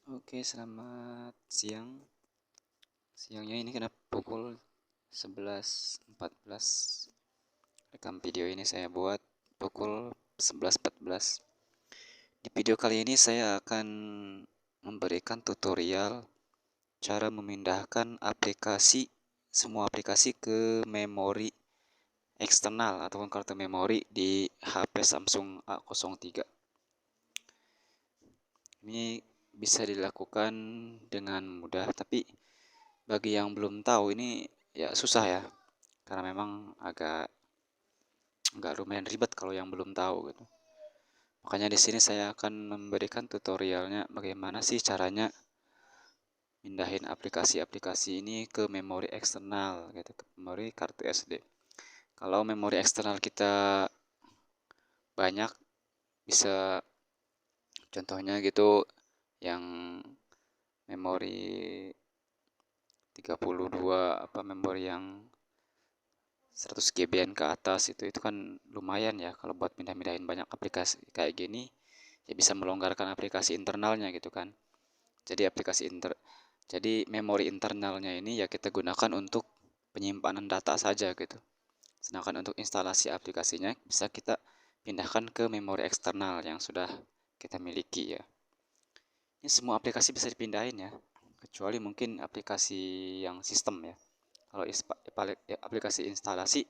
Oke, selamat siang. Siangnya ini kena pukul 11.14. Rekam video ini saya buat pukul 11.14. Di video kali ini saya akan memberikan tutorial cara memindahkan semua aplikasi ke memori eksternal ataupun kartu memori di HP Samsung A03. Ini bisa dilakukan dengan mudah, tapi bagi yang belum tahu ini ya susah ya, karena memang agak lumayan ribet kalau yang belum tahu gitu. Makanya di sini saya akan memberikan tutorialnya bagaimana sih caranya mindahin aplikasi-aplikasi ini ke memori eksternal gitu, ke memori kartu SD. Kalau memori eksternal kita banyak, bisa contohnya gitu yang memori 32 memori yang 100 GB ke atas itu kan lumayan ya kalau buat pindah-pindahin banyak aplikasi kayak gini, ya bisa melonggarkan aplikasi internalnya gitu kan. Jadi memori internalnya ini ya kita gunakan untuk penyimpanan data saja gitu. Sedangkan untuk instalasi aplikasinya bisa kita pindahkan ke memori eksternal yang sudah kita miliki ya. Ini semua aplikasi bisa dipindahin ya, kecuali mungkin aplikasi yang sistem ya. Kalau aplikasi instalasi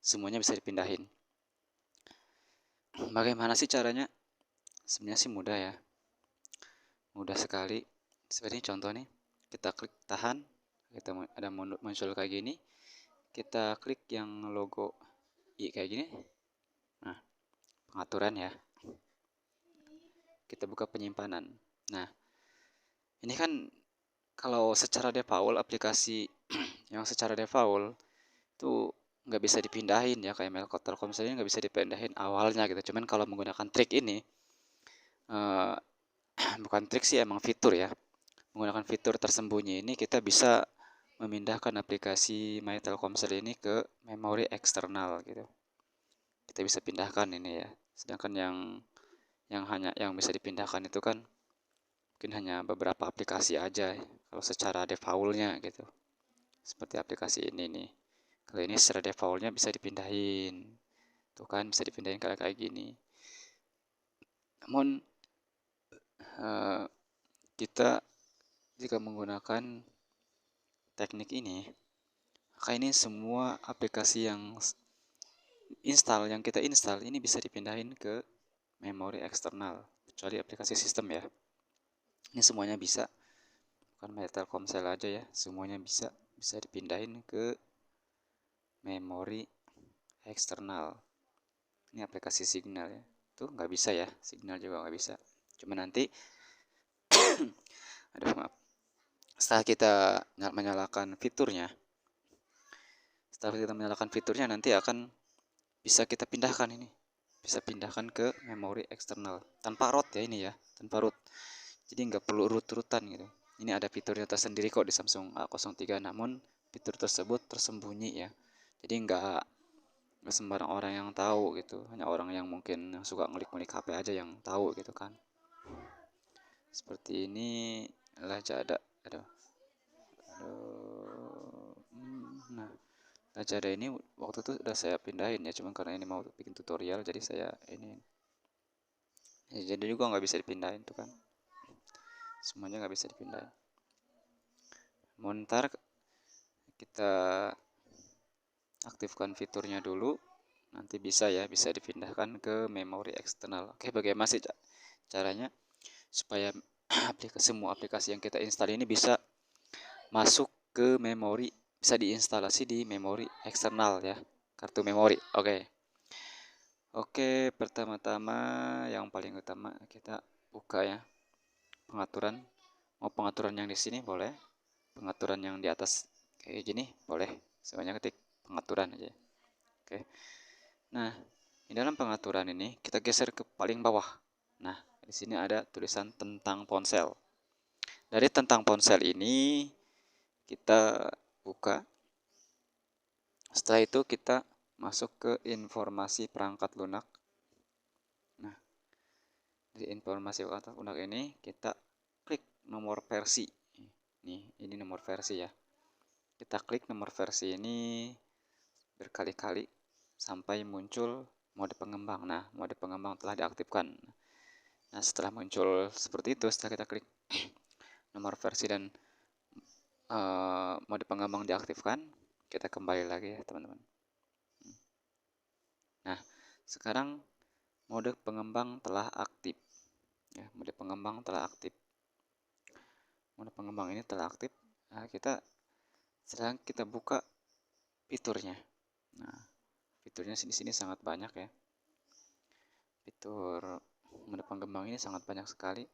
semuanya bisa dipindahin. Bagaimana sih caranya? Sebenarnya sih mudah ya. Mudah sekali. Seperti contoh nih, kita klik tahan, kita ada muncul kayak gini. Kita klik yang logo I kayak gini. Nah, pengaturan ya. Kita buka penyimpanan. Nah, ini kan kalau secara default aplikasi yang secara default itu nggak bisa dipindahin ya, kayak mail Telkom saja nggak bisa dipindahin awalnya gitu. Cuman kalau menggunakan trik ini, eh, bukan trik sih, emang fitur ya. Menggunakan fitur tersembunyi ini kita bisa memindahkan aplikasi My Telkomsel ini ke memori eksternal gitu. Kita bisa pindahkan ini ya. Sedangkan yang bisa dipindahkan itu kan mungkin hanya beberapa aplikasi aja ya, kalau secara defaultnya gitu. Seperti aplikasi ini nih. Kalau ini secara defaultnya bisa dipindahin. Tuh kan bisa dipindahin kayak gini. Namun eh, kita jika menggunakan teknik ini, maka ini semua aplikasi yang kita install ini bisa dipindahin ke memori eksternal, kecuali aplikasi sistem ya. Ini semuanya bisa, bukan Telkomsel aja ya, semuanya bisa dipindahin ke memori eksternal. Ini aplikasi Signal ya, tuh nggak bisa ya, Signal juga nggak bisa. Cuma nanti aduh maaf, setelah kita menyalakan fiturnya nanti akan bisa kita pindahkan ini, bisa pindahkan ke memori eksternal tanpa root ya, ini ya tanpa root, jadi nggak perlu root-rootan gitu. Ini ada fiturnya tersendiri kok di Samsung A03, namun fitur tersebut tersembunyi ya, jadi nggak sembarang orang yang tahu gitu, hanya orang yang mungkin suka ngulik-ngulik HP aja yang tahu gitu kan. Seperti ini lah ada aduh, nah Lazada ini waktu itu udah saya pindahin ya, cuma karena ini mau bikin tutorial jadi saya ini ya, jadi juga nggak bisa dipindahin tuh kan, semuanya nggak bisa dipindahin. Montar kita aktifkan fiturnya dulu, nanti bisa ya, bisa dipindahkan ke memori eksternal. Oke, bagaimana sih caranya supaya semua aplikasi yang kita install ini bisa masuk ke memori, bisa diinstalasi di memori eksternal ya, kartu memori. Oke, pertama-tama yang paling utama kita buka ya pengaturan. Mau pengaturan yang di sini boleh, pengaturan yang di atas kayak gini boleh, semuanya ketik pengaturan aja. Oke. Nah, di dalam pengaturan ini kita geser ke paling bawah. Nah, di sini ada tulisan tentang ponsel. Dari tentang ponsel ini kita buka. Setelah itu kita masuk ke informasi perangkat lunak. Nah, di informasi perangkat lunak ini kita klik nomor versi. Nih, ini nomor versi ya. Kita klik nomor versi ini berkali-kali sampai muncul mode pengembang. Nah, mode pengembang telah diaktifkan. Nah, setelah muncul seperti itu, setelah kita klik nomor versi dan mode pengembang diaktifkan, kita kembali lagi ya teman-teman. Nah, sekarang mode pengembang telah aktif. Ya, mode pengembang telah aktif. Mode pengembang ini telah aktif. Nah, sekarang kita buka fiturnya. Nah, fiturnya di sini sangat banyak ya. Fitur mode pengembang ini sangat banyak sekali.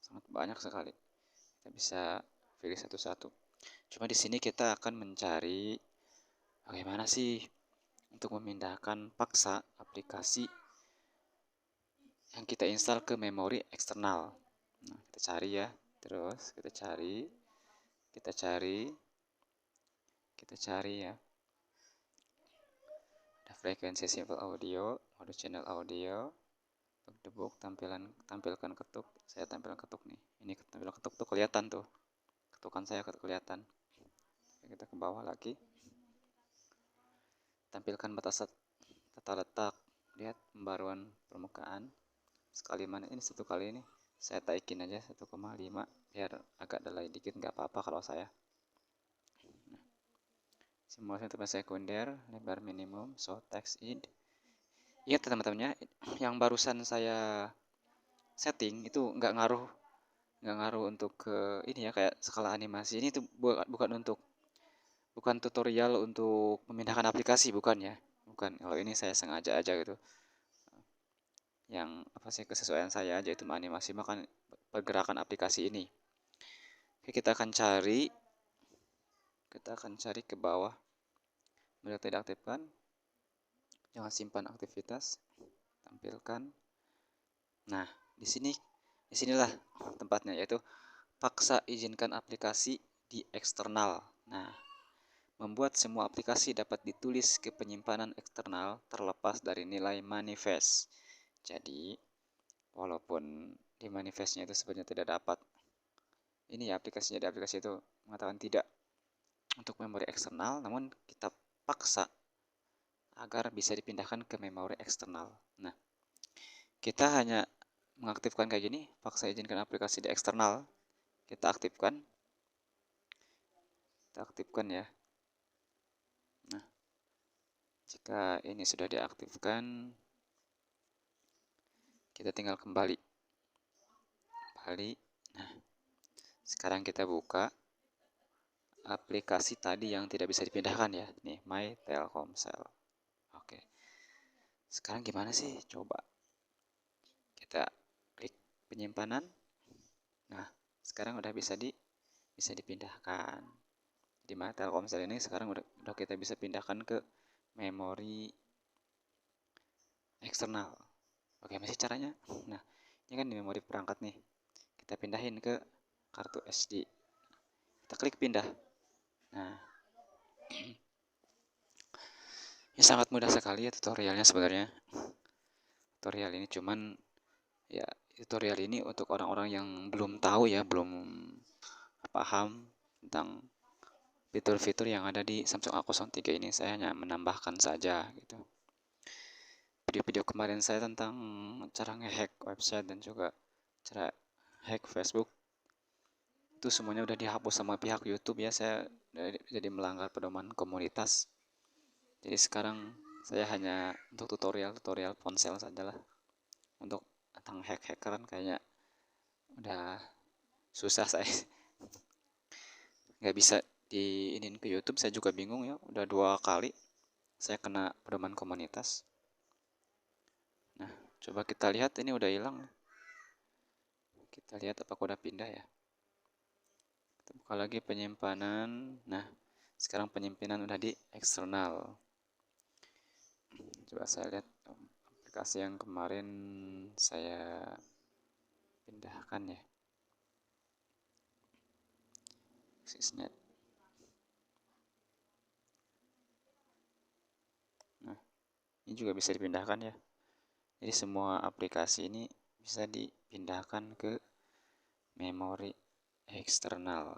Kita bisa pilih satu-satu. Cuma di sini kita akan mencari bagaimana sih untuk memindahkan paksa aplikasi yang kita install ke memori eksternal. Nah, kita cari ya. Terus kita cari ya. Ada frekuensi simple audio, mode channel audio, debug, tampilkan ketuk. Saya tampilkan ketuk nih. Ini tampilkan ketuk tuh kelihatan tuh. Ketukan saya kelihatan. Kita ke bawah lagi. Tampilkan batas tata letak. Lihat pembaruan permukaan. Sekali mana ini satu kali ini. Saya taikin aja 1,5 biar agak delay dikit, nggak apa-apa kalau saya. Simulasi untuk sekunder, lebar minimum, so text id. Ingat teman-temannya, yang barusan saya setting itu nggak ngaruh untuk ke ini ya, kayak skala animasi ini tuh bukan tutorial untuk memindahkan aplikasi, bukan ya, bukan. Kalau ini saya sengaja aja gitu, yang apa sih kesesuaian saya aja itu animasi makan pergerakan aplikasi ini. Oke, kita akan cari ke bawah. Bila tidak aktifkan, jangan simpan aktivitas, tampilkan. Nah, disinilah tempatnya, yaitu paksa izinkan aplikasi di eksternal. Nah, membuat semua aplikasi dapat ditulis ke penyimpanan eksternal terlepas dari nilai manifest. Jadi, walaupun di manifestnya itu sebenarnya tidak dapat ini ya, aplikasinya di aplikasi itu mengatakan tidak untuk memori eksternal, namun kita paksa agar bisa dipindahkan ke memori eksternal. Nah, kita hanya mengaktifkan kayak gini, paksa izinkan aplikasi di eksternal, kita aktifkan ya. Nah, jika ini sudah diaktifkan, kita tinggal kembali. Nah, sekarang kita buka aplikasi tadi yang tidak bisa dipindahkan ya. Nih, My Telkomsel. Oke. Sekarang gimana sih? Coba kita klik penyimpanan. Nah, sekarang udah bisa dipindahkan. Di My Telkomsel ini sekarang udah kita bisa pindahkan ke memori eksternal. Bagaimana sih caranya? Nah, ini kan di memori perangkat nih. Kita pindahin ke kartu SD. Kita klik pindah. Nah, ini sangat mudah sekali ya tutorialnya sebenarnya. Tutorial ini untuk orang-orang yang belum tahu ya, belum paham tentang fitur-fitur yang ada di Samsung A03 ini. Saya hanya menambahkan saja gitu. Video-video kemarin saya tentang cara ngehack website dan juga cara hack Facebook itu semuanya udah dihapus sama pihak YouTube ya. Saya jadi melanggar pedoman komunitas. Jadi sekarang saya hanya untuk tutorial ponsel saja lah. Untuk tentang hackeran kayaknya udah susah saya. Nggak bisa diinin ke YouTube, saya juga bingung ya. Udah 2 kali saya kena pedoman komunitas. Nah, coba kita lihat ini udah hilang. Kita lihat apakah udah pindah ya. Kita buka lagi penyimpanan. Nah, sekarang penyimpanan udah di eksternal. Coba saya lihat aplikasi yang kemarin saya pindahkan ya. Sysnet. Nah, ini juga bisa dipindahkan ya. Jadi semua aplikasi ini bisa dipindahkan ke memori eksternal.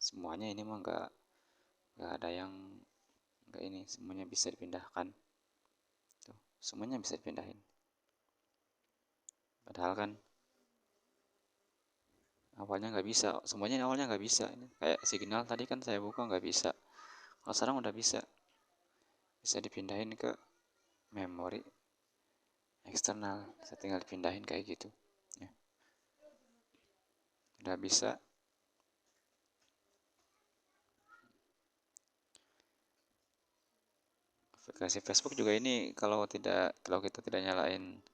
Semuanya ini mah nggak ada yang nggak ini, semuanya bisa dipindahkan. Tuh, semuanya bisa dipindahin. Padahal kan awalnya nggak bisa, semuanya awalnya nggak bisa. Ini kayak signal tadi kan saya buka nggak bisa, kalau sekarang udah bisa dipindahin ke memori eksternal. Saya tinggal dipindahin kayak gitu ya, udah bisa. Aplikasi Facebook juga ini kalau kita tidak nyalain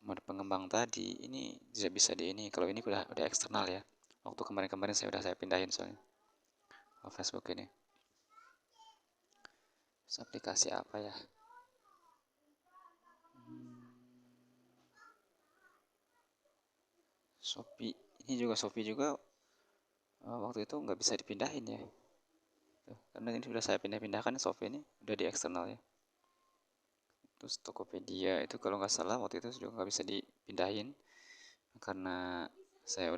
mode pengembang tadi, ini tidak bisa di ini. Kalau ini udah eksternal ya, waktu kemarin saya pindahin soalnya. Facebook ini aplikasi apa ya, Shopee. Ini juga Shopee juga waktu itu nggak bisa dipindahin ya. Tuh, karena ini sudah saya pindah-pindahkan, Shopee ini udah di eksternal ya. Terus Tokopedia itu kalau nggak salah waktu itu juga nggak bisa dipindahin, karena saya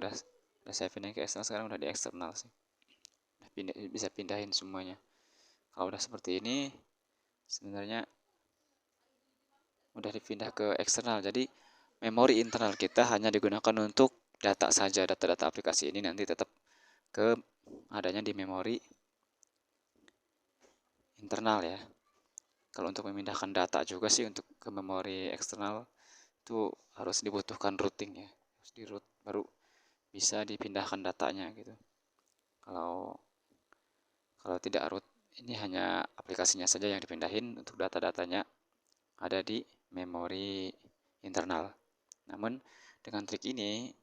pindahin ke eksternal. Sekarang udah di eksternal sih, bisa pindahin semuanya. Kalau udah seperti ini sebenarnya udah dipindah ke eksternal, jadi memori internal kita hanya digunakan untuk data saja. Data-data aplikasi ini nanti tetap ke adanya di memori internal ya. Kalau untuk memindahkan data juga sih untuk ke memori eksternal itu harus dibutuhkan routing ya, harus di root baru bisa dipindahkan datanya gitu. Kalau kalau tidak root, ini hanya aplikasinya saja yang dipindahin, untuk data-datanya ada di memori internal. Namun dengan trik ini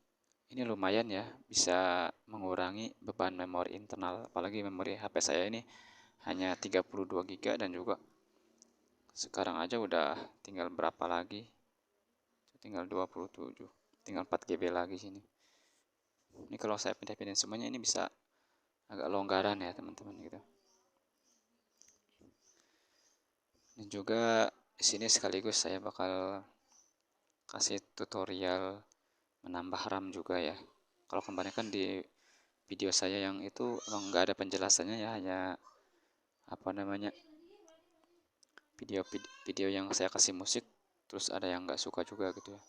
lumayan ya, bisa mengurangi beban memori internal. Apalagi memori HP saya ini hanya 32 GB, dan juga sekarang aja udah tinggal berapa lagi, tinggal 27, tinggal 4 GB lagi sini. Ini kalau saya pindah-pindahin semuanya ini bisa agak longgaran ya teman-teman gitu. Dan juga di sini sekaligus saya bakal kasih tutorial menambah RAM juga ya. Kalau kemarin kan di video saya yang itu emang nggak ada penjelasannya ya, hanya apa namanya, video yang saya kasih musik, terus ada yang nggak suka juga gitu ya,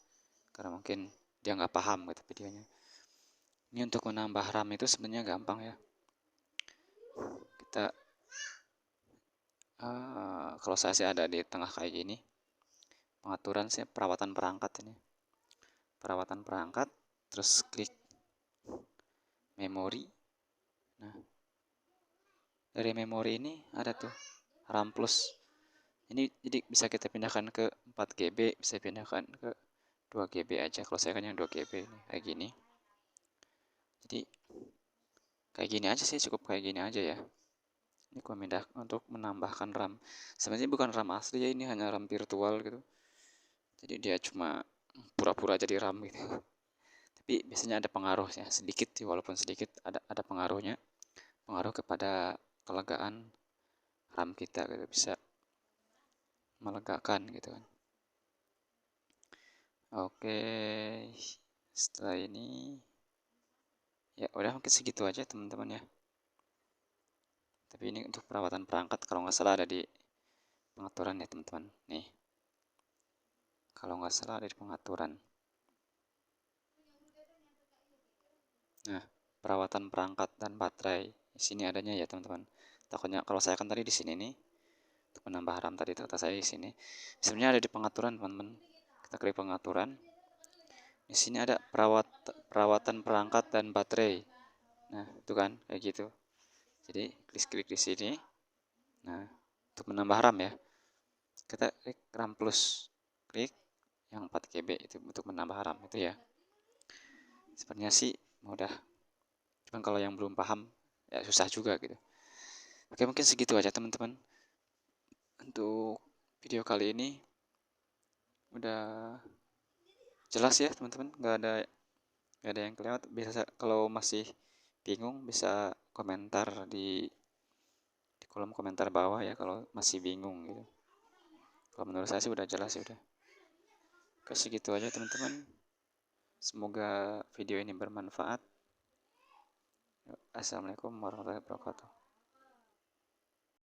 karena mungkin dia nggak paham gitu videonya. Ini untuk menambah RAM itu sebenarnya gampang ya. Kita kalau saya sih ada di tengah kayak gini, pengaturan sih perawatan perangkat ini, perawatan perangkat, terus klik memori. Nah, dari memori ini ada tuh RAM plus. Ini jadi bisa kita pindahkan ke 4 GB, bisa pindahkan ke 2 GB aja. Kalau saya kan yang 2 GB ini kayak gini. Jadi kayak gini aja sih, cukup kayak gini aja ya. Ini pemindah untuk menambahkan RAM. Sebenarnya bukan RAM asli ya, ini hanya RAM virtual gitu. Jadi dia cuma pura-pura jadi RAM gitu. Tapi biasanya ada pengaruhnya sedikit sih, walaupun sedikit ada pengaruhnya. Pengaruh kepada kelegaan RAM kita gitu, bisa melegakan gitu kan. Oke, setelah ini ya udah mungkin segitu aja teman-teman ya. Tapi ini untuk perawatan perangkat, kalau nggak salah ada di pengaturan ya teman-teman. Nih, kalau nggak salah ada di pengaturan. Nah, perawatan perangkat dan baterai di sini adanya ya teman-teman. Takutnya kalau saya kan tadi di sini nih, untuk menambah RAM tadi kata saya di sini. Sebenarnya ada di pengaturan teman-teman. Kita klik pengaturan. Di sini ada perawatan perangkat dan baterai. Nah, itu kan kayak gitu. Jadi klik di sini. Nah, untuk menambah RAM ya, kita klik RAM plus, klik yang 4 GB itu untuk menambah RAM itu ya. Sebenarnya sih mudah, cuman kalau yang belum paham ya susah juga gitu. Oke, mungkin segitu aja teman-teman untuk video kali ini. Udah jelas ya teman-teman, nggak ada yang kelewat. Bisa kalau masih bingung bisa komentar di kolom komentar bawah ya, kalau masih bingung gitu. Kalau menurut saya sih udah jelas ya udah. Oke, segitu aja teman-teman. Semoga video ini bermanfaat. Assalamualaikum warahmatullahi wabarakatuh.